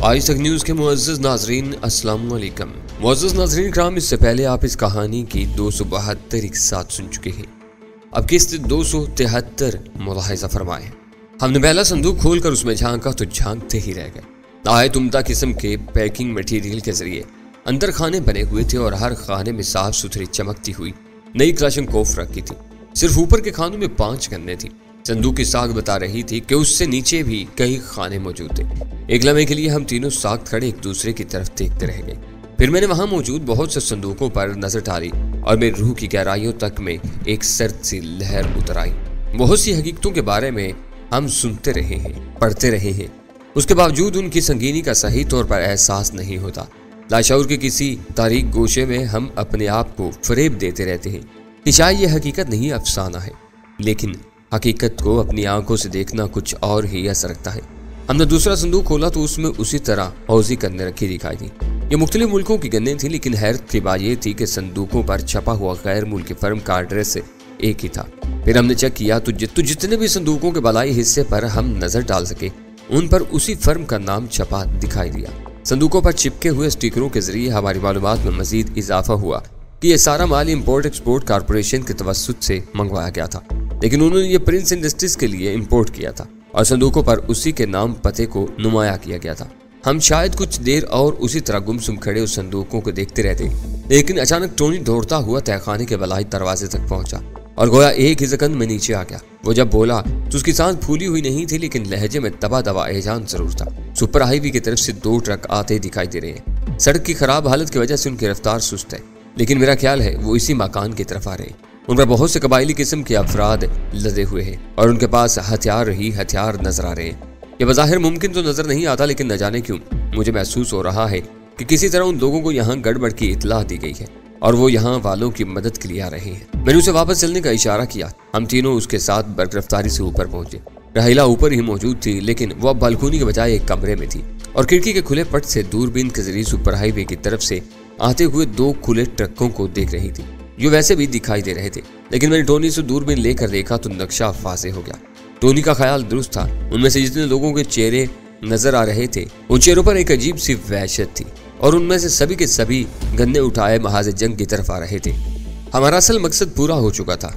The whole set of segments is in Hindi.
आज तक न्यूज़ के मुअज़्ज़ज़ नाज़रीन अस्सलाम वालेकुम। मुअज़्ज़ज़ नाज़रीन कराम, इससे पहले आप इस कहानी की 272 एक साथ सुन चुके हैं। अब किस्त 273 मुलाहिज़ा फरमाएं। हमने पहला संदूक खोलकर उसमें झांका तो झांकते ही रह गए। आयत उम्दा किस्म के पैकिंग मटेरियल के जरिए अंदर खाने बने हुए थे और हर खाने में साफ सुथरी चमकती हुई नई क्लाशनकोफ रखी थी। सिर्फ ऊपर के खानों में 5 गन्ने थी। संदूक की साख बता रही थी कि उससे नीचे भी कई खाने मौजूद थे। एक लम्हे के लिए हम तीनों साथ खड़े एक दूसरे की तरफ देखते रह गए। फिर मैंने वहां मौजूद बहुत से संदूकों पर नजर डाली और मेरी रूह की गहराइयों तक में एक सर्द सी लहर उतर आई। बहुत सी हकीकतों के बारे में हम सुनते रहे हैं, पढ़ते रहे हैं, उसके बावजूद उनकी संगीनी का सही तौर पर एहसास नहीं होता। लाशऊर के किसी तारीक गोशे में हम अपने आप को फरेब देते रहते हैं कि शायद यह हकीकत नहीं अफसाना है, लेकिन हकीकत को अपनी आंखों से देखना कुछ और ही असर रखता है। हमने दूसरा संदूक खोला तो उसमें उसी तरह हौजी गन्ने रखी दिखाई दी। ये मुख्तलिफ मुल्कों की गन्ने थी, लेकिन हैरत की बात यह थी कि संदूकों पर छपा हुआ गैर मुल्की फर्म का एड्रेस एक ही था। फिर हमने चेक किया तो जितने भी संदूकों के बलाई हिस्से पर हम नजर डाल सके उन पर उसी फर्म का नाम छपा दिखाई दिया। संदूकों पर चिपके हुए स्टिकरों के जरिए हमारी मालूमात में मजीद इजाफा हुआ कि यह सारा माल इंपोर्ट एक्सपोर्ट कारपोरेशन के तवस्सुत से मंगवाया गया था, लेकिन उन्होंने ये प्रिंस इंडस्ट्रीज के लिए इंपोर्ट किया था और संदूकों पर उसी के नाम पते को नुमाया किया गया था। हम शायद कुछ देर और उसी तरह गुमसुम खड़े उस संदूकों को देखते रहते, लेकिन अचानक टोनी दौड़ता हुआ तहखाने के बलाई दरवाजे तक पहुंचा और गोया एक ही सेकंड में नीचे आ गया। वो जब बोला तो उसकी सांस फूली हुई नहीं थी, लेकिन लहजे में दबा दबा एहजान जरूर था। सुपर हाईवे की तरफ से 2 ट्रक आते दिखाई दे रहे हैं। सड़क की खराब हालत की वजह से उनकी रफ्तार सुस्त है, लेकिन मेरा ख्याल है वो इसी मकान की तरफ आ रहे हैं। उन पर बहुत से कबायली किस्म के अफराद लदे हुए हैं और उनके पास हथियार ही हथियार नजर आ रहे हैं। ये बज़ाहिर मुमकिन तो नजर नहीं आता, लेकिन न जाने क्यों मुझे महसूस हो रहा है कि किसी तरह उन लोगों को यहाँ गड़बड़ की इत्तला दी गई है और वो यहाँ वालों की मदद के लिए आ रहे हैं। मैंने उसे वापस चलने का इशारा किया। हम तीनों उसके साथ बरगिरफ्तारी से ऊपर पहुंचे। रहीला ऊपर ही मौजूद थी, लेकिन वह बालकनी के बजाय एक कमरे में थी और खिड़की के खुले पट से दूरबीन के जरिए सुपर हाईवे की तरफ से आते हुए 2 खुले ट्रकों को देख रही थी जो वैसे भी दिखाई दे रहे थे। लेकिन मैंने टोनी से दूरबीन लेकर देखा तो नक्शा वाज़ेह हो गया। टोनी का ख्याल दुरुस्त था। उनमें से जितने लोगों के चेहरे नजर आ रहे थे उन चेहरों पर एक अजीब सी वहशत थी और उनमें से सभी के सभी गन्ने उठाए महाज जंग की तरफ आ रहे थे। हमारा असल मकसद पूरा हो चुका था।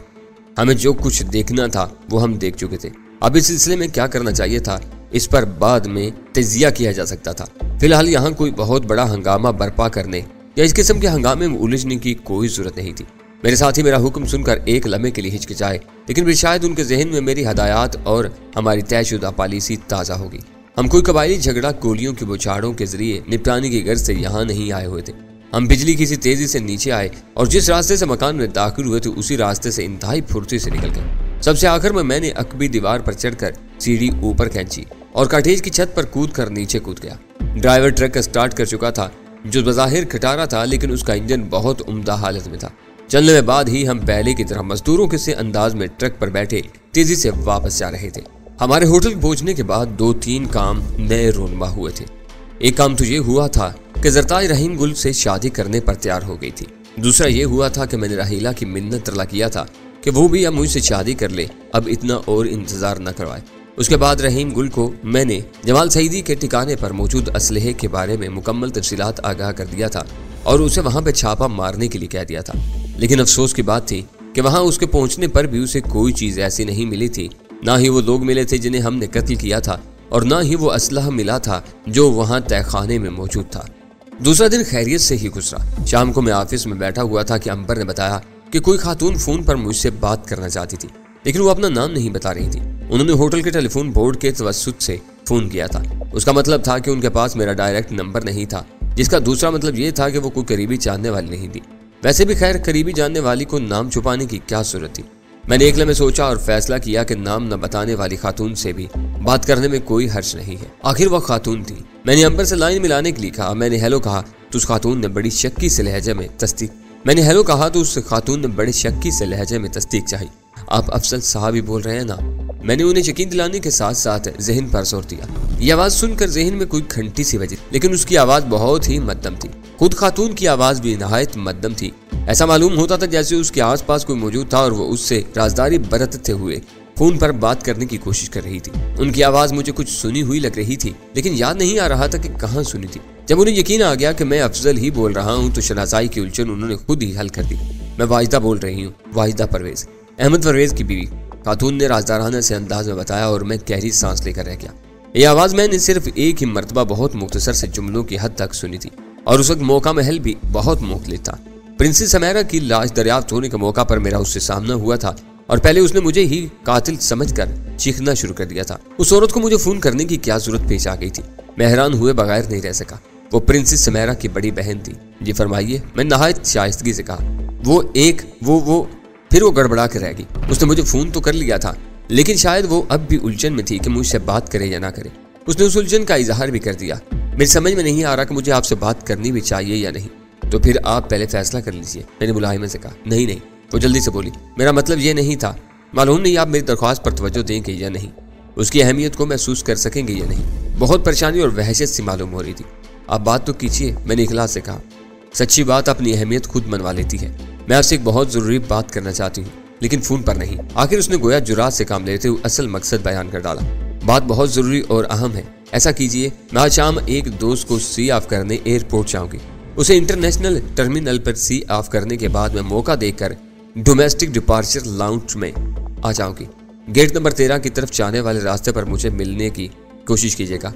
हमें जो कुछ देखना था वो हम देख चुके थे। अब इस सिलसिले में क्या करना चाहिए था, इस पर बाद में तजिया किया जा सकता था। फिलहाल यहाँ कोई बहुत बड़ा हंगामा बर्पा करने या इस किस्म के हंगामे में उलझने की कोई जरूरत नहीं थी। मेरे साथी मेरा हुक्म सुनकर एक लम्हे के लिए हिचकिचाए, लेकिन फिर शायद उनके जहन में मेरी हदायत और हमारी तयशुदा पॉलिसी ताज़ा होगी। हम कोई कबायली झगड़ा गोलियों की बौछारों के जरिए निपटाने की गर्ज से यहाँ नहीं आए हुए थे। हम बिजली की सी तेजी से नीचे आए और जिस रास्ते से मकान में दाखिल हुए थे उसी रास्ते से इंतहाई फुर्ती से निकल गए। सबसे आखिर में मैंने अकबी दीवार पर चढ़कर सीढ़ी ऊपर खींची और कॉटेज की छत पर कूदकर नीचे कूद गया। ड्राइवर ट्रक स्टार्ट कर चुका था, जो बज़ाहिर खटारा था, लेकिन उसका इंजन बहुत उम्दा हालत में था। चलने में बाद ही हम पहले की तरह मजदूरों के से अंदाज में ट्रक पर बैठे तेजी से वापस जा रहे थे। हमारे होटल पहुंचने के बाद 2-3 काम नए रोनमा हुए थे। एक काम तो ये हुआ था कि जरताज रहीम गुल से शादी करने पर तैयार हो गई थी। दूसरा ये हुआ था कि मैंने रहीला की मिन्नत तरला किया था कि वो भी अब मुझसे शादी कर ले, अब इतना और इंतजार न करवाए। उसके बाद रहीम गुल को मैंने जमाल सईदी के ठिकाने पर मौजूद असलहे के बारे में मुकम्मल तफसीलात आगाह कर दिया था और उसे वहां पे छापा मारने के लिए कह दिया था। लेकिन अफसोस की बात थी कि वहां उसके पहुंचने पर भी उसे कोई चीज ऐसी नहीं मिली थी। ना ही वो लोग मिले थे जिन्हें हमने कत्ल किया था और ना ही वो असलहा मिला था जो वहां तहखाने में मौजूद था। दूसरा दिन खैरियत से ही गुजरा। शाम को मैं ऑफिस में बैठा हुआ था कि अंबर ने बताया कि कोई खातून फोन पर मुझसे बात करना चाहती थी, लेकिन वो अपना नाम नहीं बता रही थी। उन्होंने होटल के टेलीफोन बोर्ड के तवस्सुत से फोन किया था। उसका मतलब था कि उनके पास मेरा डायरेक्ट नंबर नहीं था, जिसका दूसरा मतलब ये था कि वो कोई करीबी जानने वाली नहीं थी। वैसे भी खैर करीबी जानने वाली को नाम छुपाने की क्या जरूरत थी। मैंने एक लम्हे सोचा और फैसला किया कि नाम न बताने वाली खातून से भी बात करने में कोई हर्ज नहीं है। आखिर वह खातून थी। मैंने अंबर से लाइन मिलाने के लिए कहा। मैंने हेलो कहा तो उस खातून ने बड़ी शक्की से लहजे में तस्दीक चाही। आप अफसल साहब ही बोल रहे हैं ना? मैंने उन्हें यकीन दिलाने के साथ साथ जहन पर जोर दिया। ये आवाज सुनकर जहन में कोई घंटी सी बजी, लेकिन उसकी आवाज बहुत ही मध्यम थी। खुद खातून की आवाज भी नहायत मध्यम थी। ऐसा मालूम होता था जैसे उसके आसपास कोई मौजूद था और वो उससे राजदारी बरतते हुए फोन पर बात करने की कोशिश कर रही थी। उनकी आवाज मुझे कुछ सुनी हुई लग रही थी, लेकिन याद नहीं आ रहा था कि कहाँ सुनी थी। जब उन्हें यकीन आ गया कि मैं अफजल ही बोल रहा हूँ तो शनासाई की उलझन उन्होंने खुद ही हल कर दी। मैं वाहिदा बोल रही हूँ, वाहिदा परवेज, अहमद परवेज की बीवी, खातून ने राजदाराना से अंदाज में बताया और मैं गहरी सांस लेकर रह गया। ये आवाज मैंने सिर्फ एक ही मर्तबा बहुत मुख्तसर से जुमलों की हद तक सुनी थी और उस वक्त मौका महल भी बहुत मुख्तलिफ था। प्रिंसेस समैरा की लाश दरियाफ्त होने के मौका पर मेरा उससे सामना हुआ था और पहले उसने मुझे ही कातिल समझकर चीखना शुरू कर दिया था। उस औरत को मुझे फोन करने की क्या जरूरत पेश आ गई थी? मैं हैरान हुए बगैर नहीं रह सका। वो प्रिंसेस समैरा की बड़ी बहन थी। जी फरमाइए, मैं नहायत शाइस्तगी से कहा। वो फिर वो गड़बड़ा कर रह गई। उसने मुझे फोन तो कर लिया था, लेकिन शायद वो अब भी उलझन में थी कि मुझसे बात करे या ना करे। उसने उस उलझन का इजहार भी कर दिया। मेरी समझ में नहीं आ रहा कि मुझे आपसे बात करनी भी चाहिए या नहीं। तो फिर आप पहले फैसला कर लीजिए, मैंने मुलाहिमे से कहा। नहीं, वो जल्दी से बोली, मेरा मतलब ये नहीं था, मालूम नहीं आप मेरी दरख्वास्त पर तवज्जो देंगे या नहीं, उसकी अहमियत को महसूस कर सकेंगे या नहीं। बहुत परेशानी और वहशत सी मालूम हो रही थी। आप बात तो कीजिए, मैंने इखलास से कहा। सच्ची बात अपनी अहमियत खुद मनवा लेती है। मैं आपसे एक बहुत जरूरी बात करना चाहती हूँ, लेकिन फोन पर नहीं। आखिर उसने गोया जुरात से काम लेते हुए असल मकसद बयान कर डाला। बात बहुत जरूरी और अहम है। ऐसा कीजिए, मैं आज शाम एक दोस्त को सी ऑफ करने एयरपोर्ट जाऊंगी। उसे इंटरनेशनल टर्मिनल पर सी ऑफ करने के बाद मैं मौका देकर डोमेस्टिक डिपार्चर लाउंज में आ जाऊंगी। गेट नंबर 13 की तरफ जाने वाले रास्ते पर मुझे मिलने की कोशिश कीजिएगा।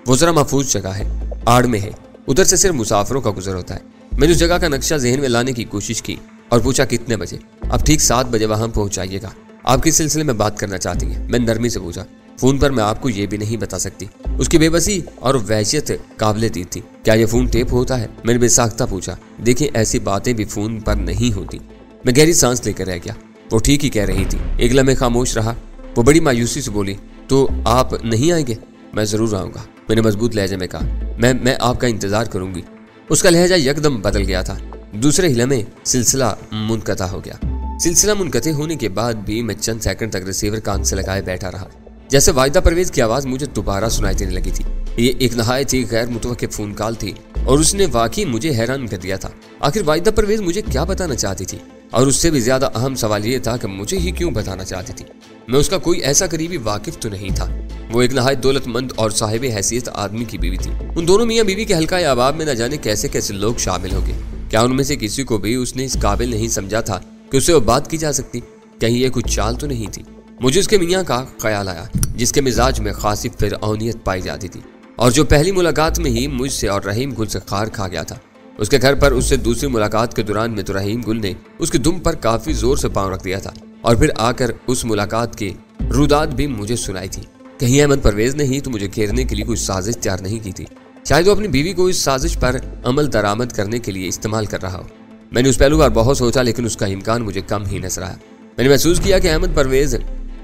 वो जरा महफूज जगह है, आड़ में है, उधर से सिर्फ मुसाफिरों का गुजर होता है। मैंने उस जगह का नक्शा जहन में लाने की कोशिश की और पूछा कितने बजे? अब ठीक 7 बजे वहां पहुंच जाइएगा। आप किस सिलसिले में बात करना चाहती हैं? मैं नरमी से पूछा। फोन पर मैं आपको ये भी नहीं बता सकती। उसकी बेबसी और वहशत काबिले दी थी। क्या ये फोन टेप होता है? मैंने बेसाख्ता पूछा। देखिए, ऐसी बातें भी फोन पर नहीं होती। मैं गहरी सांस लेकर रह गया। वो ठीक ही कह रही थी। एक लम्हे खामोश रहा। वो बड़ी मायूसी से बोली, तो आप नहीं आएंगे? मैं जरूर आऊंगा, मैंने मजबूत लहजे में कहा। मैं आपका इंतजार करूंगी। उसका लहजा यकदम बदल गया था। दूसरे हिल में सिलसिला मुनक़ता हो गया। सिलसिला मुनक़ते होने के बाद भी मैं चंद सेकंड तक रिसीवर कान से लगाए बैठा रहा। जैसे वाहिदा परवेज की आवाज मुझे दोबारा सुनाई देने लगी थी। ये एक नहायत ही गैर मुतवक्किल फोन कॉल थी और उसने वाकई मुझे हैरान कर दिया था। आखिर वाहिदा परवेज मुझे क्या बताना चाहती थी? और उससे भी ज्यादा अहम सवाल ये था कि मुझे ही क्यों बताना चाहती थी। मैं उसका कोई ऐसा करीबी वाकिफ तो नहीं था। वो एक नहायत दौलतमंद और साहिब हैसियत आदमी की बीवी थी। उन दोनों मियाँ बीवी के हल्का अहबाब में न जाने कैसे कैसे लोग शामिल हो गए। क्या उनमें से किसी को भी उसने इस काबिल नहीं समझा था कि उससे वो बात की जा सकती? कहीं ये कुछ चाल तो नहीं थी? मुझे उसके मियाँ का ख्याल आया, जिसके मिजाज में खासी फिरौनियत पाई जाती थी और जो पहली मुलाकात में ही मुझसे और रहीम गुल से खार खा गया था। उसके घर पर उससे दूसरी मुलाकात के दौरान में तो रहीम गुल ने उसकी दुम पर काफी जोर से पांव रख दिया था और फिर आकर उस मुलाकात की रुदात भी मुझे सुनाई थी। कहीं अहमद परवेज ने ही तो मुझे घेरने के लिए कोई साजिश तैयार नहीं की थी। शायद वो अपनी बीवी को इस साजिश पर अमल दरामद करने के लिए इस्तेमाल कर रहा हो। मैंने उस पहलू पर बहुत सोचा, लेकिन उसका इम्कान मुझे कम ही नजर आया। मैंने महसूस किया कि अहमद परवेज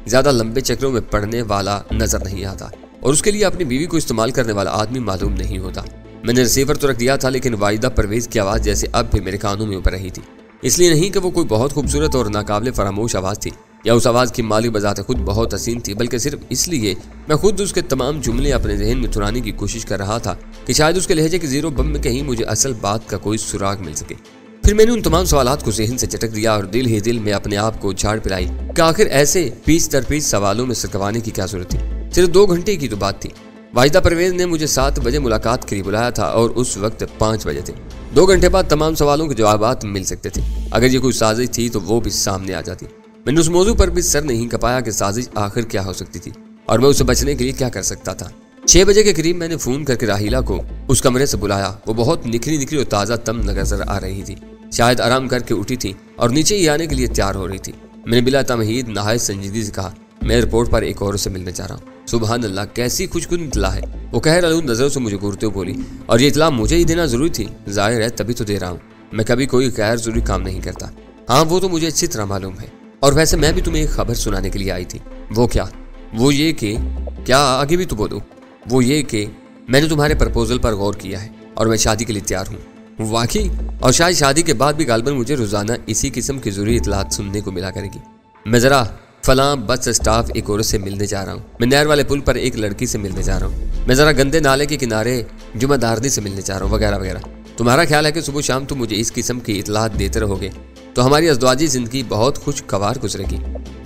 ज्यादा लंबे चक्रों में पड़ने वाला नजर नहीं आता और उसके लिए अपनी बीवी को इस्तेमाल करने वाला आदमी मालूम नहीं होता। मैंने रिसीवर तो रख दिया था, लेकिन वाहिदा परवेज की आवाज़ जैसे अब भी मेरे कानों में उभर रही थी। इसलिए नहीं कि वो कोई बहुत खूबसूरत और नाकाबिले फरामोश आवाज़ थी या उस आवाज़ की माली बजात खुद बहुत हसीन थी, बल्कि सिर्फ इसलिए मैं खुद उसके तमाम जुमले अपने जहन में चुराने की कोशिश कर रहा था कि शायद उसके लहजे के जीरो बम में कहीं मुझे असल बात का कोई सुराग मिल सके। फिर मैंने उन तमाम सवालात को जहन से चटक दिया और दिल ही दिल में अपने आप को झाड़ पिलाई कि आखिर ऐसे पीछ दर पीछ सवालों में सरकवाने की क्या जरूरत थी। सिर्फ 2 घंटे की तो बात थी। वाहिदा परवेज ने मुझे 7 बजे मुलाकात के लिए बुलाया था और उस वक्त 5 बजे थे। 2 घंटे बाद तमाम सवालों के जवाब मिल सकते थे। अगर ये कोई साजिश थी तो वो भी सामने आ जाती। मैंने उस मौजू पर भी सर नहीं कपाया कि साजिश आखिर क्या हो सकती थी और मैं उसे बचने के लिए क्या कर सकता था। 6 बजे के करीब मैंने फोन करके राहिला को उस कमरे से बुलाया। वो बहुत निखरी और ताज़ा तम नजर आ रही थी। शायद आराम करके उठी थी और नीचे ही आने के लिए तैयार हो रही थी। मैंने बिला तमहीद नहायत संजीदगी से कहा, मैं एयरपोर्ट पर एक औरत से मिलने जा रहा हूँ। सुबहान अल्लाह, कैसी खुशकुन इतला है। वो कहर अलून नजरों से मुझे घूरते हुए बोली, और ये इतला मुझे ही देना जरूरी थी? जाहिर है तभी तो दे रहा हूँ। मैं कभी कोई गैर जरूरी काम नहीं करता। हाँ, वो तो मुझे अच्छी तरह मालूम है। और वैसे मैं भी तुम्हें एक खबर सुनाने के लिए आई थी। वो क्या? वो ये कि क्या आगे भी तो बोलो। वो ये कि मैंने तुम्हारे प्रपोजल पर गौर किया है और मैं शादी के लिए तैयार हूँ। वाकई? और शायद शादी के बाद भी गालबन मुझे रोजाना इसी किस्म की जरूरी इतलात सुनने को मिला करेगी। मैं जरा फलां बस स्टाफ एक औरत से मिलने जा रहा हूँ। मैं नहर वाले पुल पर एक लड़की से मिलने जा रहा हूँ। मैं जरा गंदे नाले के किनारे जुम्मेदारनी से मिलने जा रहा हूँ, वगैरह वगैरह। तुम्हारा ख्याल है कि सुबह शाम तुम मुझे इस किस्म की इतलात देते रहोगे तो हमारी अज़दवाजी जिंदगी बहुत खुशगवार गुजरेगी।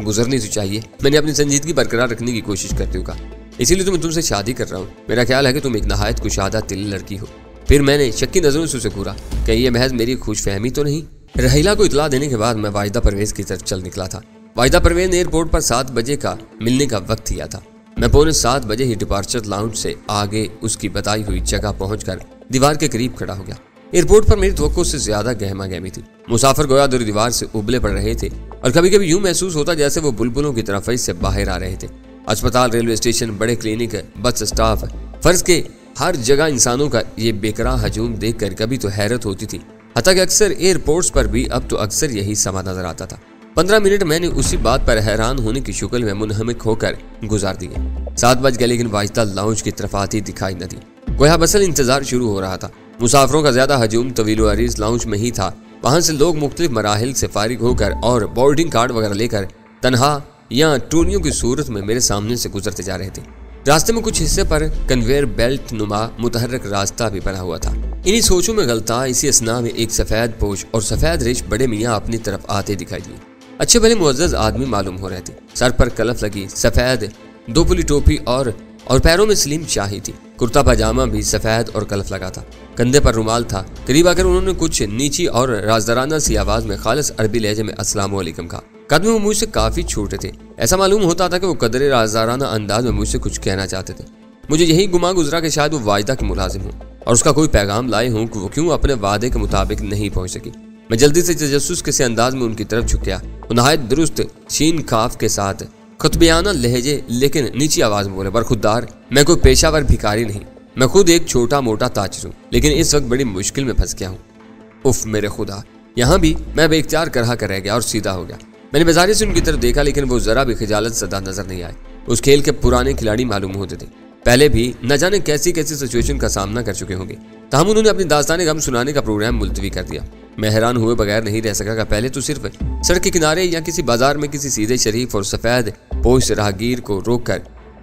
गुजरनी तो चाहिए। मैंने अपनी संजीदगी बरकरार रखने की कोशिश करते हुए कहा, इसीलिए तो मैं तुमसे शादी कर रहा हूँ। मेरा ख्याल है कि तुम एक नहायत कुशादा दिल लड़की हो। फिर मैंने शक्की नजरों से उसे घूरा, कहीं ये महज मेरी खुशफहमी तो नहीं। रहीला को इतला देने के बाद मैं वाहिदा परवेज की तरफ चल निकला था। वाहिदा परवेज ने एयरपोर्ट पर 7 बजे का मिलने का वक्त दिया था। मैं पौने 7 बजे ही डिपार्चर लाउंज से आगे उसकी बताई हुई जगह पहुंचकर दीवार के करीब खड़ा हो गया। एयरपोर्ट पर मेरी तवक्को से ज्यादा गहमा गहमी थी। मुसाफिर गोया दूर दीवार से उबले पड़ रहे थे और कभी कभी यूं महसूस होता जैसे वो बुलबुलों की तरफ से बाहर आ रहे थे। अस्पताल, रेलवे स्टेशन, बड़े क्लिनिक, बस स्टाफ, फर्ज के हर जगह इंसानों का ये बेकरार हजूम देखकर कभी तो हैरत होती थी, हत्ता कि अक्सर एयरपोर्ट्स पर भी अब तो अक्सर यही समा नजर आता था। 15 मिनट मैंने उसी बात पर हैरान होने की शक्ल में मुनहमिक होकर गुजार दिए। 7 बज गए लेकिन वाहिदा लाउंज की तरफ आती दिखाई न दी। गोया बसल इंतजार शुरू हो रहा था। मुसाफिरों का ज्यादा हजूम तवील अरीज लाउंज में ही था। वहां से लोग मुख्तलिफ मराहिल से फारिग होकर और बोर्डिंग कार्ड वगैरह लेकर तनहा या टोलियों की सूरत में मेरे सामने से गुजरते जा रहे थे। रास्ते में कुछ हिस्से पर कन्वेयर बेल्ट नुमा मुतहर्रिक रास्ता भी बना हुआ था। इन्हीं सोचों में गलता इसी असना में एक सफेद पोश और सफेद रेश बड़े मियाँ अपनी तरफ आते दिखाई दिए। अच्छे भले मुअज़्ज़ज़ आदमी मालूम हो रहे थे। सर पर कलफ लगी सफेद 2 पुली टोपी और पैरों में स्लिम शाही थी। कुर्ता पजामा भी सफेद और कलफ लगा था। कंधे पर रुमाल था। करीब आकर उन्होंने कुछ नीची और राजदाराना सी आवाज में खालिस अरबी लहजे में अस्सलाम वालेकुम कहा। कदम वो मुझसे काफी छोटे थे। ऐसा मालूम होता था कि वो कदरे राजदाराना अंदाज में मुझसे कुछ कहना चाहते थे। मुझे यही गुमा गुजरा कि शायद वो वाहिदा के मुलाजिम हूँ और उसका कोई पैगाम लाए हूँ कि वो क्यों अपने वादे के मुताबिक नहीं पहुंच सकी। मैं जल्दी से तजस्सुस के अंदाज में उनकी तरफ झुक गया। नहायत दुरुस्त शीन काफ के साथ खुतबियाना लहजे लेकिन नीची आवाज में बोले, बरखुद्दार, मैं कोई पेशावर भिखारी नहीं, मैं खुद एक छोटा मोटा ताजिर हूँ, लेकिन इस वक्त बड़ी मुश्किल में फंस गया हूँ। उफ मेरे खुदा। यहाँ भी मैं बेख्तियार करहा कर रह गया और सीधा हो गया। मैंने बेजारी से उनकी तरफ देखा लेकिन वो जरा भी खिजालत सदा नजर नहीं आए। उस खेल के पुराने खिलाड़ी मालूम होते थे। पहले भी न जाने कैसी कैसी सिचुएशन का सामना कर चुके होंगे। ताहम उन्होंने अपनी दास्तान गम सुनाने का प्रोग्राम मुलतवी कर दिया। मैं हैरान हुए बगैर नहीं रह सका। पहले तो सिर्फ सड़क के किनारे या किसी बाजार में किसी सीधे शरीफ और सफेद पोश राहगीर को रोककर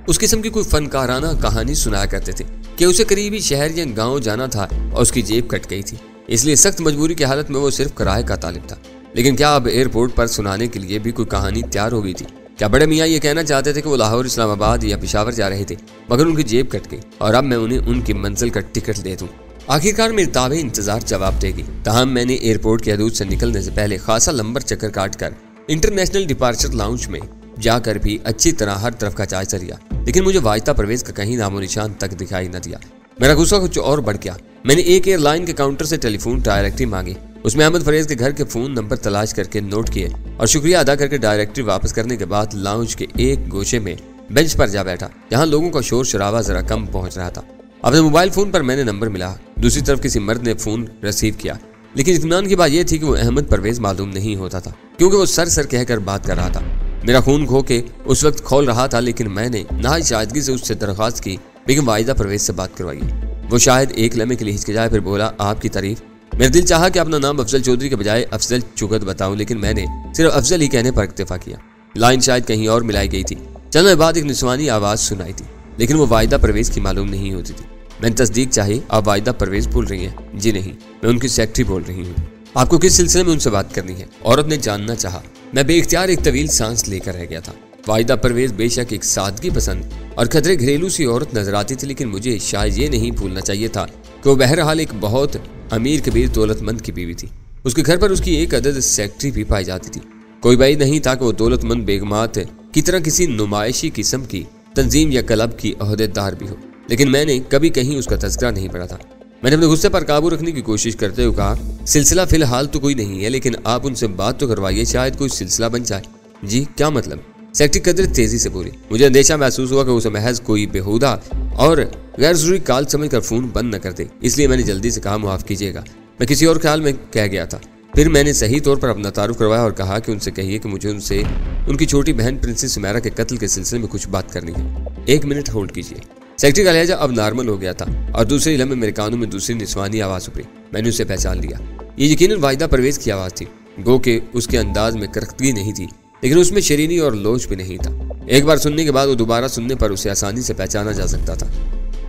उस किस्म की कोई फनकाराना कहानी सुनाया करते थे कि उसे करीबी शहर या गांव जाना था और उसकी जेब कट गई थी, इसलिए सख्त मजबूरी की हालत में वो सिर्फ किराए का तालिब था। लेकिन क्या अब एयरपोर्ट पर सुनाने के लिए भी कोई कहानी तैयार हो गई थी? क्या बड़े मियाँ ये कहना चाहते थे कि वो लाहौर, इस्लामाबाद या पेशावर जा रहे थे मगर उनकी जेब कट गई और अब मैं उन्हें उनकी मंजिल का टिकट दे दूं? आखिरकार मेरी ताबे इंतजार जवाब देगी। ताहम मैंने एयरपोर्ट की हदूद से निकलने से पहले खासा लंबर चक्कर काटकर इंटरनेशनल डिपार्चर लाउंज में जाकर भी अच्छी तरह हर तरफ का जायजा लिया, लेकिन मुझे वाहिदा परवेज का कहीं नामो निशान तक दिखाई न दिया। मेरा गुस्सा कुछ और बढ़ गया। मैंने एक एयरलाइन के काउंटर से टेलीफोन डायरेक्टरी मांगी। उसमें अहमद फरेज के घर के फोन नंबर तलाश करके नोट किए और शुक्रिया अदा करके डायरेक्टरी वापस करने के बाद लाउंज के एक गोशे में बेंच पर जा बैठा, जहां लोगों का शोर शराबा जरा कम पहुंच रहा था। अपने मोबाइल फोन पर मैंने नंबर मिला। दूसरी तरफ किसी मर्द ने फोन रिसीव किया, लेकिन इत्मीनान की बात यह थी कि वो अहमद परवेज मालूम नहीं होता था, क्योंकि वो सर सर कहकर बात कर रहा था। मेरा खून खो के उस वक्त खोल रहा था, लेकिन मैंने नहायत शायदगी से उससे दरख्वास्त की बेगम वाहिदा परवेज से बात करवाइए। वो शायद एक लम्हे के लिए हिचकिचाया, फिर बोला, आपकी तारीफ। मेरा दिल चाहा कि अपना नाम अफजल चौधरी के बजाय अफजल चुगत बताऊं, लेकिन मैंने सिर्फ अफजल ही कहने पर इक्तफा किया। लाइन शायद कहीं और मिलाई गई थी। चलने बाद एक निस्वानी आवाज सुनाई थी, लेकिन वो वाहिदा परवेज की मालूम नहीं होती थी। मैंने तस्दीक चाही, आप वाहिदा परवेज बोल रही हैं? जी नहीं, मैं उनकी सेक्रेटरी बोल रही हूँ। आपको किस सिलसिले में उनसे बात करनी है? औरत ने जानना चाहा। मैं बेइख्तियार एक तवील सांस लेकर रह गया था। वाहिदा परवेज बेशक एक सादगी पसंद और खतरे घरेलू सी औरत नजर आती थी, लेकिन मुझे शायद ये नहीं भूलना चाहिए था कि वो बहरहाल एक बहुत अमीर कबीर दौलतमंद की बीवी थी। उसके घर पर उसकी एक अदद सेक्रेटरी भी पाई जाती थी। कोई बाई नहीं था कि वो दौलतमंद बेगमात की तरह किसी नुमाइशी किस्म की तंजीम या क्लब की अहदेदार भी हो, लेकिन मैंने कभी कहीं उसका तज़किरा नहीं पढ़ा था। मैंने अपने गुस्से पर काबू रखने की कोशिश करते हुए कहा, सिलसिला फिलहाल तो कोई नहीं है, लेकिन आप उनसे बात तो करवाइए, शायद कोई सिलसिला बन जाए। जी क्या मतलब? सेक्रेटरी कदर तेजी से बोली। मुझे अंदेशा महसूस हुआ कि उसे महज कोई बेहुदा और गैर जरूरी कॉल समझकर फोन बंद न कर दे, इसलिए मैंने जल्दी से कहा, माफ कीजिएगा, मैं किसी और ख्याल में कह गया था। फिर मैंने सही तौर पर अपना तारुफ करवाया और कहा कि उनसे कहिए कि मुझे उनसे उनकी छोटी बहन प्रिंसेस सुमेरा के कत्ल के सिलसिले में कुछ बात करनी है। 1 मिनट होल्ड कीजिए। सेक्रेटरी का लहजा अब नॉर्मल हो गया था और दूसरे लम्हे मेरे कानों में दूसरी निस्वानी आवाज उभरी। मैंने उसे पहचान लिया। ये यकीनन वाहिदा परवेज की आवाज थी। गो के उसके अंदाज में करख्तगी नहीं थी, लेकिन उसमें शरीनी और लोच भी नहीं था। एक बार सुनने के बाद वो दोबारा सुनने पर उसे आसानी से पहचाना जा सकता था।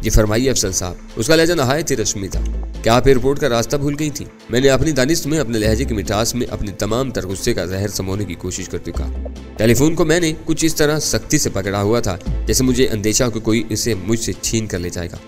जी फरमाइए अफसल साहब। उसका लहजा नहायत ही रस्मी था। क्या आप एयरपोर्ट का रास्ता भूल गई थी? मैंने अपनी दानिश में अपने लहजे की मिठास में अपने तमाम तर गुस्से का जहर समोने की कोशिश करते कहा। टेलीफोन को मैंने कुछ इस तरह सख्ती से पकड़ा हुआ था जैसे मुझे अंदेशा कि कोई इसे मुझसे छीन कर ले जाएगा।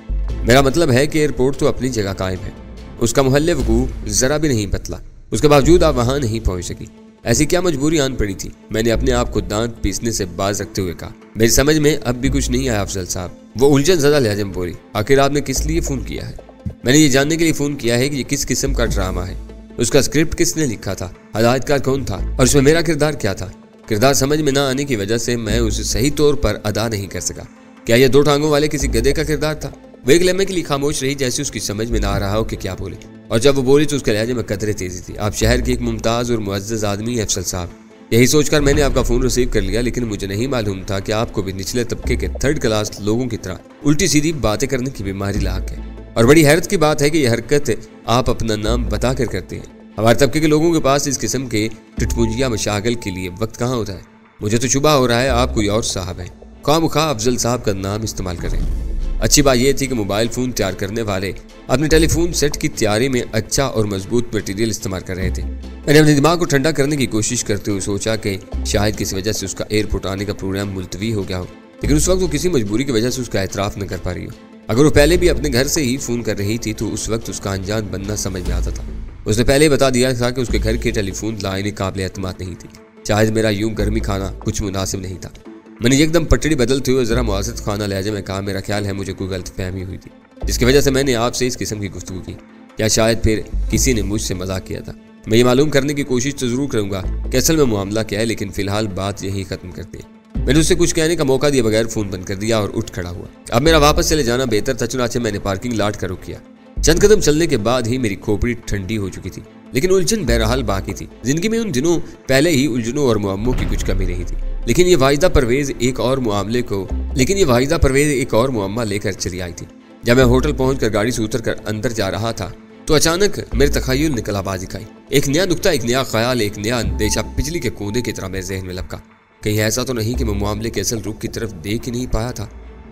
मेरा मतलब है कि एयरपोर्ट तो अपनी जगह कायम है, उसका मोहल्ले वकूफ जरा भी नहीं बदला, उसके बावजूद आप वहां नहीं पहुंच सकी। ऐसी क्या मजबूरी आन पड़ी थी? मैंने अपने आप को दांत पीसने से बाज रखते हुए कहा। मेरी समझ में अब भी कुछ नहीं आया अफजल साहब। वो उलझन ज़्यादा लहजे में बोली। आखिर आपने किस लिए फ़ोन किया है? मैंने ये जानने के लिए फ़ोन किया है कि ये किस किस्म का ड्रामा है, उसका स्क्रिप्ट किसने लिखा था, हदायतकार कौन था और उसमें मेरा किरदार क्या था। किरदार समझ में ना आने की वजह से मैं उसे सही तौर पर अदा नहीं कर सका। क्या यह 2 टांगों वाले किसी गधे का किरदार था? वो एक लम्हे के लिए खामोश रही जैसे उसकी समझ में ना आ रहा हो कि क्या बोले, और जब वो बोली तो उसके लहजे में कदरे तेजी थी। आप शहर के एक मुमताज़ और मुअज़्ज़ज़ आदमी हैं अफसल साहब। यही सोचकर मैंने आपका फ़ोन रिसीव कर लिया, लेकिन मुझे नहीं मालूम था कि आपको भी निचले तबके के 3rd क्लास लोगों की तरह उल्टी सीधी बातें करने की बीमारी लाक है। और बड़ी हैरत की बात है कि यह हरकत आप अपना नाम बता कर करते हैं। हमारे तबके के लोगों के पास इस किस्म के टुटपुंजिया मशागल के लिए वक्त कहाँ होता है। मुझे तो शुबा हो रहा है आप कोई और साहब हैं, खामखा अफजल साहब का नाम इस्तेमाल कर रहे हैं। अच्छी बात यह थी कि मोबाइल फ़ोन तैयार करने वाले अपने टेलीफोन सेट की तैयारी में अच्छा और मजबूत मटेरियल इस्तेमाल कर रहे थे। मैंने अपने दिमाग को ठंडा करने की कोशिश करते हुए सोचा कि शायद किसी वजह से उसका एयरपोर्ट आने का प्रोग्राम मुलतवी हो गया हो, लेकिन उस वक्त वो किसी मजबूरी की वजह से उसका एतराफ़ न कर पा रही हो। अगर वो पहले भी अपने घर से ही फ़ोन कर रही थी तो उस वक्त उसका अनजान बनना समझ में आता था। उसने पहले ही बता दिया था कि उसके घर की टेलीफोन लाइनें काबिल एतमाद नहीं थी। शायद मेरा यूं गर्मी खाना कुछ मुनासिब नहीं था। मैंने एकदम पटड़ी बदलते हुए ज़रा मुआज़त खाना लहजे में कहा, मेरा ख्याल है मुझे कोई गलतफहमी हुई थी जिसकी वजह से मैंने आपसे इस किस्म की गुफ्तगू की, या शायद फिर किसी ने मुझसे मजाक किया था। मैं ये मालूम करने की कोशिश तो ज़रूर करूँगा कि असल में मामला क्या है, लेकिन फ़िलहाल बात यहीं ख़त्म करते हैं। मैंने उससे कुछ कहने का मौका दिए बगैर फ़ोन बंद कर दिया और उठ खड़ा हुआ। अब मेरा वापस चले जाना बेहतर था, चुनाचे मैंने पार्किंग लॉट का रुख किया। चंद कदम चलने के बाद ही मेरी खोपड़ी ठंडी हो चुकी थी, लेकिन उलझन बहरहाल बाकी थी। जिंदगी में उन दिनों पहले ही उलझनों और मुअम्मों की कुछ कमी नहीं थी, लेकिन ये वाहिदा परवेज एक और मुअम्मा लेकर चली आई थी। जब मैं होटल पहुंचकर गाड़ी से उतरकर अंदर जा रहा था तो अचानक मेरे तखय्युल ने कलाबाजी खाई। एक नया नुक्ता, एक नया ख्याल, एक नया अंदेशा बिजली के कूदे की तरह मेरे जहन में लपका। कहीं ऐसा तो नहीं कि मैं मामले के असल रुख की तरफ देख ही नहीं पाया था।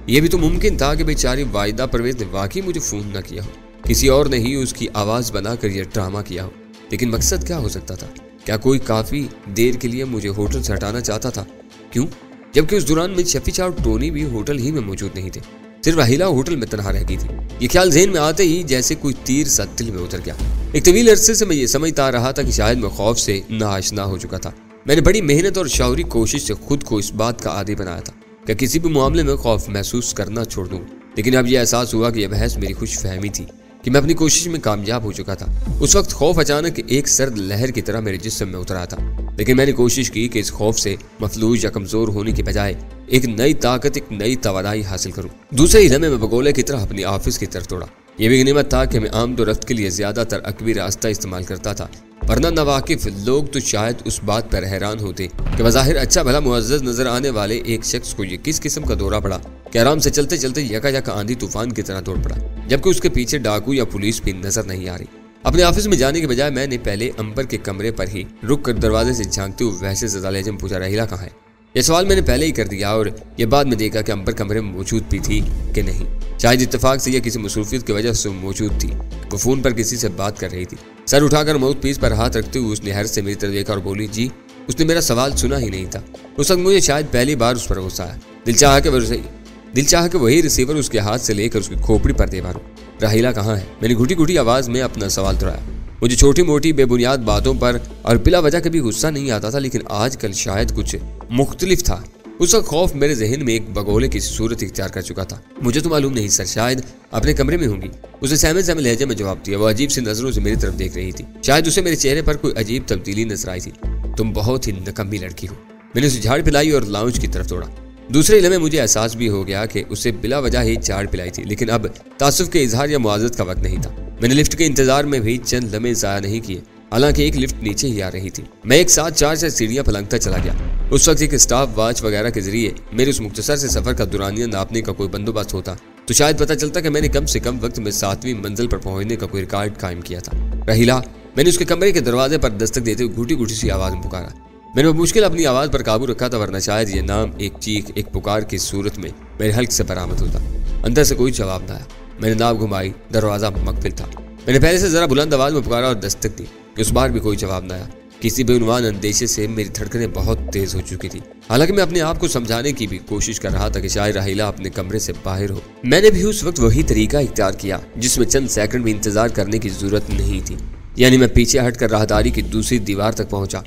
यह भी तो मुमकिन था कि बेचारी वाहिदा परवेज ने वाकई मुझे फोन न किया हो, किसी और ने ही उसकी आवाज़ बनाकर यह ड्रामा किया हो। लेकिन मकसद क्या हो सकता था? क्या कोई काफ़ी देर के लिए मुझे होटल से हटाना चाहता था? क्यों? जबकि उस दौरान में शफीचा और टोनी भी होटल ही में मौजूद नहीं थे, सिर्फ राहिला होटल में तनहा रह गई थी। ये ख्याल ज़हन में आते ही जैसे कोई तीर सा दिल में उतर गया। एक तवील अरसे से मैं ये समझता आ रहा था कि शायद मैं खौफ से नाआशना हो चुका था। मैंने बड़ी मेहनत और शौरी कोशिश से खुद को इस बात का आदी बनाया था कि किसी भी मामले में खौफ महसूस करना छोड़ दूँ, लेकिन अब यह एहसास हुआ कि यह बहस मेरी खुश फहमी थी कि मैं अपनी कोशिश में कामयाब हो चुका था। उस वक्त खौफ अचानक एक सर्द लहर की तरह मेरे जिस्म में उतर आया था, लेकिन मैंने कोशिश की कि इस खौफ से मफलूज या कमजोर होने के बजाय एक नई ताकत, एक नई तवानाई हासिल करूं। दूसरे ही लम्हे में बगोले की तरह अपनी ऑफिस की तरफ दौड़ा। यह भी गनीमत था कि मैं आमदोरफ्त के लिए ज्यादातर अकबी रास्ता इस्तेमाल करता था, वरना नवाकिफ लोग तो शायद उस बात पर हैरान होते कि बज़ाहिर अच्छा भला मुअज़्ज़ज़ नजर आने वाले एक शख्स को ये किस किस्म का दौरा पड़ा कि आराम से चलते चलते यका आंधी तूफान की तरह दौड़ पड़ा, जबकि उसके पीछे डाकू या पुलिस भी नजर नहीं आ रही। अपने ऑफिस में जाने के बजाय मैंने पहले अंबर के कमरे पर ही रुक कर दरवाजे से झांकते हुए वैसे ज़दा लहजे में पूछा, राहिला कहाँ है? यह सवाल मैंने पहले ही कर दिया और यह बाद में देखा कि अंबर कमरे में मौजूद भी थी कि नहीं। शायद इत्तेफाक से या किसी मसरूफियत की वजह से मौजूद थी। वो फ़ोन पर किसी से बात कर रही थी। सर उठाकर माउथ पीस पर हाथ रखते हुए उसने हैरत से मेरी तरफ देखा और बोली, जी। उसने मेरा सवाल सुना ही नहीं था। उस वक्त मुझे शायद पहली बार उस पर गुस्सा आया। दिल चाह के वही रिसीवर उसके हाथ से लेकर उसकी खोपड़ी पर दे मारूं। राहिला कहाँ है? मैंने घुटी घुटी आवाज़ में अपना सवाल दोहराया। मुझे छोटी मोटी बेबुनियाद बातों पर और बिला वजह कभी गुस्सा नहीं आता था, लेकिन आजकल शायद कुछ मुख्तलिफ था। उसका खौफ मेरे जहन में एक बगोले की सूरत इख्तियार कर चुका था। मुझे तो मालूम नहीं सर, शायद अपने कमरे में होंगी। उसने सहमे लहजे में जवाब दिया। वो अजीब सी नजरों से मेरी तरफ देख रही थी। शायद उसे मेरे चेहरे पर कोई अजीब तब्दीली नजर आई थी। तुम बहुत ही नकम्मी लड़की हो। मैंने उसे झाड़ पिलाई और लाउंज की तरफ दौड़ा। दूसरे लम्हे मुझे एहसास भी हो गया कि उसे बिला वजह ही झाड़ पिलाई थी, लेकिन अब तासुफ के इजहार या मुआज़त का वक्त नहीं था। मैंने लिफ्ट के इंतजार में भी चंद लम्हे ज़ाया नहीं किए, हालांकि एक लिफ्ट नीचे ही आ रही थी। मैं एक साथ 4 सीढ़ियां फलंगता चला गया। उस वक्त एक स्टाफ वॉच वगैरह के जरिए मेरे उस मुख्तसर से सफर का दुरानिया नापने का कोई बंदोबस्त होता तो शायद पता चलता कि मैंने कम से कम वक्त में 7वीं मंजिल पर पहुंचने का कोई रिकॉर्ड कायम किया था। राहिला, मैंने उसके कमरे के दरवाजे पर दस्तक देते हुए घुटी घुटी सी आवाज़ में पुकारा। मैंने मुश्किल अपनी आवाज़ पर काबू रखा था, वरना शायद ये नाम एक चीख, एक पुकार की सूरत में मेरे हल्क से बरामद होता। अंदर से कोई जवाब न आया। मैंने नाव घुमाई, दरवाजा मकफिल था। मैंने पहले से जरा बुलंद आवाज में पुकारा और दस्तक दी। उस बार भी कोई जवाब न आया। किसी बेउनवान अंदेशे से मेरी धड़कनें बहुत तेज हो चुकी थी। हालांकि मैं अपने आप को समझाने की भी कोशिश कर रहा था कि शायद राहिला अपने कमरे से बाहर हो। मैंने भी उस वक्त वही तरीका इख्तियार किया जिसमें चंद सेकंड भी इंतजार करने की जरूरत नहीं थी। यानी मैं पीछे हटकर राहदारी की दूसरी दीवार तक पहुंचा।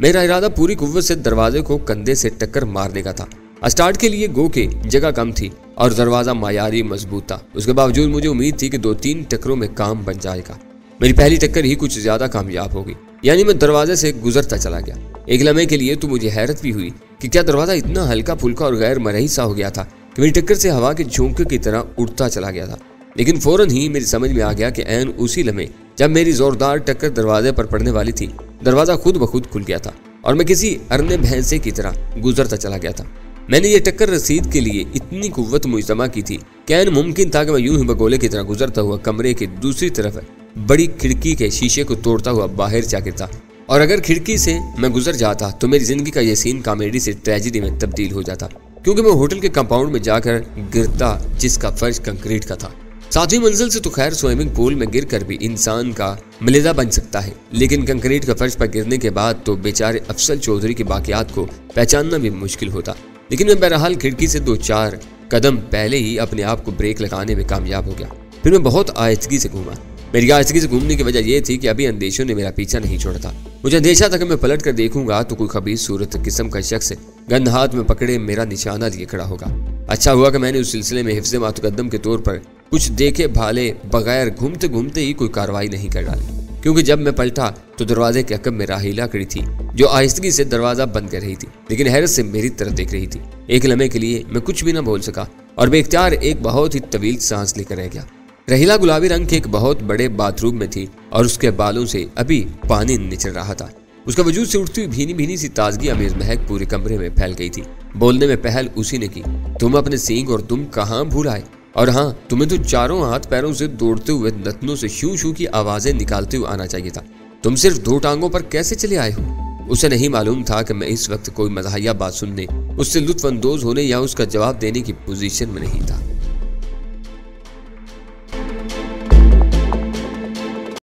मेरा इरादा पूरी कुव्वत से दरवाजे को कंधे से टक्कर मारने का था। स्टार्ट के लिए गो के जगह कम थी और दरवाजा मायारी मजबूत था। उसके बावजूद मुझे उम्मीद थी कि 2-3 टक्करों में काम बन जाएगा। मेरी पहली टक्कर ही कुछ ज्यादा कामयाब होगी। यानी मैं दरवाजे से गुजरता चला गया। एक लम्हे के लिए तो मुझे हैरत भी हुई कि क्या दरवाजा इतना हल्का फुल्का और गैर मरही सा हो गया था कि मेरी टक्कर से हवा के झोंके की तरह उड़ता चला गया था। लेकिन फौरन ही मेरी समझ में आ गया कि ऐन उसी लम्हे जब मेरी जोरदार टक्कर दरवाजे पर पड़ने वाली थी, दरवाजा खुद ब खुद खुल गया था और मैं किसी अरने भैंसे की तरह गुजरता चला गया था। मैंने ये टक्कर रसीद के लिए इतनी कुव्वत मुजतमा की थी कि ऐन मुमकिन था कि मैं यूं ही बगोले की तरह गुजरता हुआ कमरे के दूसरी तरफ बड़ी खिड़की के शीशे को तोड़ता हुआ बाहर जा गिरता। और अगर खिड़की से मैं गुजर जाता तो मेरी जिंदगी का यह सीन कॉमेडी से ट्रेजेडी में तब्दील हो जाता, क्योंकि मैं होटल के कंपाउंड में जाकर गिरता जिसका फर्श कंक्रीट का था। 7वीं मंजिल से तो खैर स्विमिंग पूल में गिरकर भी इंसान का मलिदा बन सकता है, लेकिन कंक्रीट का फर्श पर गिरने के बाद तो बेचारे अफसल चौधरी की बाकियात को पहचानना भी मुश्किल होता। लेकिन मैं बहरहाल खिड़की से 2-4 कदम पहले ही अपने आप को ब्रेक लगाने में कामयाब हो गया। फिर मैं बहुत आहिस्तगी से घूमा। मेरी आहिस्तगी से घूमने की वजह यह थी कि अभी अंदेशों ने मेरा पीछा नहीं छोड़ा था। मुझे अंदेशा था कि मैं पलट कर देखूंगा तो कोई खबीस सूरत किस्म का शख्स गन हाथ में पकड़े मेरा निशाना लिए खड़ा होगा। अच्छा हुआ कि मैंने उस सिलसिले में हिफ्ज़े मातुकद्दम के तौर पर कुछ देखे भाले बगैर घूमते घूमते ही कोई कार्रवाई नहीं कर डाली, क्योंकि जब मैं पलटा तो दरवाजे के अकब में राहिला खड़ी थी जो आहिस्तगी से दरवाजा बंद कर रही थी, लेकिन हैरत से मेरी तरफ देख रही थी। एक लम्हे के लिए मैं कुछ भी न बोल सका और बेख्तियार एक बहुत ही तवील सांस लेकर रह गया। राहिला गुलाबी रंग के एक बहुत बड़े बाथरूम में थी और उसके बालों से अभी पानी निचल रहा था। उसका वजूद से उठती हुई भीनी भीनी सी ताजगी अमेज महक पूरे कमरे में फैल गई थी। बोलने में पहल उसी ने की। तुम अपने सींग और तुम कहाँ भूल आए? और हाँ, तुम्हें तो चारों हाथ पैरों से दौड़ते हुए नथनों से शू शू की आवाजें निकालते हुए आना चाहिए था। तुम सिर्फ 2 टांगों पर कैसे चले आए हो? उसे नहीं मालूम था कि मैं इस वक्त कोई मज़ाहिया बात सुनने, उससे लुत्फ अंदोज होने या उसका जवाब देने की पोजीशन में नहीं था।